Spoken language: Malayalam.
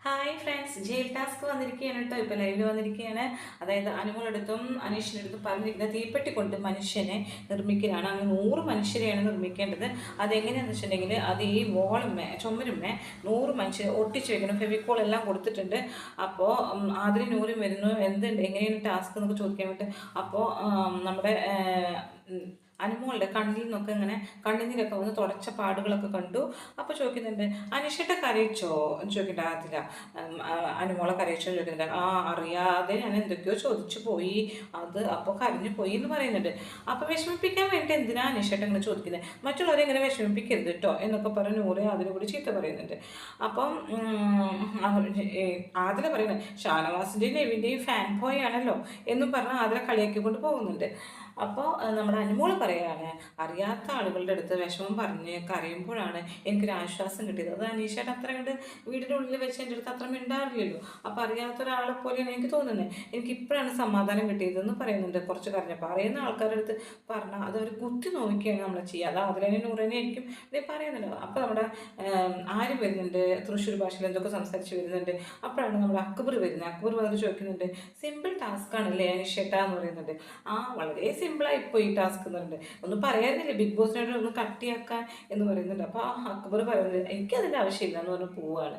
ഹായ് ഫ്രണ്ട്സ്, ജയിൽ ടാസ്ക് വന്നിരിക്കുകയാണ് കേട്ടോ. ഇപ്പോൾ ലൈവിൽ വന്നിരിക്കുകയാണ്. അതായത് അനുമോളടുത്തും അനീഷിൻ്റെ അടുത്തും പറഞ്ഞിരിക്കുന്നത് തീപ്പെട്ടി കൊണ്ട് മനുഷ്യനെ നിർമ്മിക്കലാണ്. അങ്ങനെ 100 മനുഷ്യരെയാണ് നിർമ്മിക്കേണ്ടത്. അതെങ്ങനെയാണെന്ന് വെച്ചിട്ടുണ്ടെങ്കിൽ അത് ഈ വോളുമ്മേ ചുമരുമ്മേ 100 മനുഷ്യരെ ഒട്ടിച്ച് വെക്കണം. ഫെവിക്കോൾ എല്ലാം കൊടുത്തിട്ടുണ്ട്. അപ്പോൾ അതിന് 100 വരുന്നു. എന്തുണ്ട്, എങ്ങനെയാണ് ടാസ്ക് എന്നൊക്കെ ചോദിക്കാൻ വേണ്ടി അപ്പോൾ നമ്മുടെ അനുമോളുടെ കണ്ണിൽ നിന്നൊക്കെ ഇങ്ങനെ കണ്ണിനൊക്കെ വന്ന് തുടച്ച പാടുകളൊക്കെ കണ്ടു. അപ്പോൾ ചോദിക്കുന്നുണ്ട്, അനീഷേട്ട കരയിച്ചോ എന്ന് ചോദിക്കണ്ട. അതില്ല, അനുമോളെ കരയിച്ചോ എന്ന് ചോദിക്കുന്നുണ്ട്. അറിയാതെ ഞാൻ എന്തൊക്കെയോ ചോദിച്ചു പോയി, അത് അപ്പോൾ കരഞ്ഞു പോയി എന്ന് പറയുന്നുണ്ട്. അപ്പോൾ വിഷമിപ്പിക്കാൻ വേണ്ടി എന്തിനാ അനീഷേട്ട ഇങ്ങനെ ചോദിക്കുന്നത്, മറ്റുള്ളവരെ ഇങ്ങനെ വിഷമിപ്പിക്കരുത് കേട്ടോ എന്നൊക്കെ പറഞ്ഞ് നൂറെ അതിനെ കൂടി ചീത്ത പറയുന്നുണ്ട്. അപ്പം ആദില പറയുന്നത് ഷാനവാസിൻ്റെയും നെവിൻ്റെയും ഫാൻ ബോയ് ആണല്ലോ എന്നും പറഞ്ഞ് ആദില കളിയാക്കിക്കൊണ്ട് പോകുന്നുണ്ട്. അപ്പോൾ നമ്മുടെ അനുമോള് പറയാണ്, അറിയാത്ത ആളുകളുടെ അടുത്ത് വിഷമം പറഞ്ഞ് കരയുമ്പോഴാണ് എനിക്കൊരു ആശ്വാസം കിട്ടിയത്. അത് അനീഷേട്ട അത്ര കണ്ട് വീടിൻ്റെ ഉള്ളിൽ വെച്ച് എൻ്റെ അടുത്ത് അത്ര മിണ്ടാറില്ലല്ലോ. അപ്പോൾ അറിയാത്ത ഒരാളെ പോലെയാണ് എനിക്ക് തോന്നുന്നത്. എനിക്കിപ്പോഴാണ് സമാധാനം കിട്ടിയതെന്ന് പറയുന്നുണ്ട്. കുറച്ച് കരഞ്ഞപ്പോൾ അറിയുന്ന ആൾക്കാരുടെ അടുത്ത് പറഞ്ഞാൽ അത് അവർ കുത്തി നോക്കിയാണ് നമ്മൾ ചെയ്യുക. അത് അതിനെ നൂറിനെ ആയിരിക്കും ഇത് പറയുന്നുണ്ട്. അപ്പോൾ നമ്മുടെ ആര് വരുന്നുണ്ട്, തൃശ്ശൂർ ഭാഷയിൽ എന്തൊക്കെ സംസാരിച്ച് വരുന്നുണ്ട്. അപ്പോഴാണ് നമ്മുടെ അക്ബർ വരുന്നത്. അക്ബർ വന്നിട്ട് ചോദിക്കുന്നുണ്ട്, സിമ്പിൾ ടാസ്ക് ആണല്ലേ അനീഷേട്ട എന്ന് പറയുന്നുണ്ട്. വളരെ സിമ്പിളായിപ്പോയി ഈ ടാസ്ക് എന്ന് പറയുന്നത്. ഒന്നും പറയാനില്ല, ബിഗ് ബോസിനായിട്ട് ഒന്ന് കട്ടിയാക്കാൻ എന്ന് പറയുന്നുണ്ട്. അപ്പോൾ അക്ബർ പറയുന്നത് എനിക്കതിൻ്റെ ആവശ്യമില്ല എന്ന് പറഞ്ഞ് പോവുകയാണ്.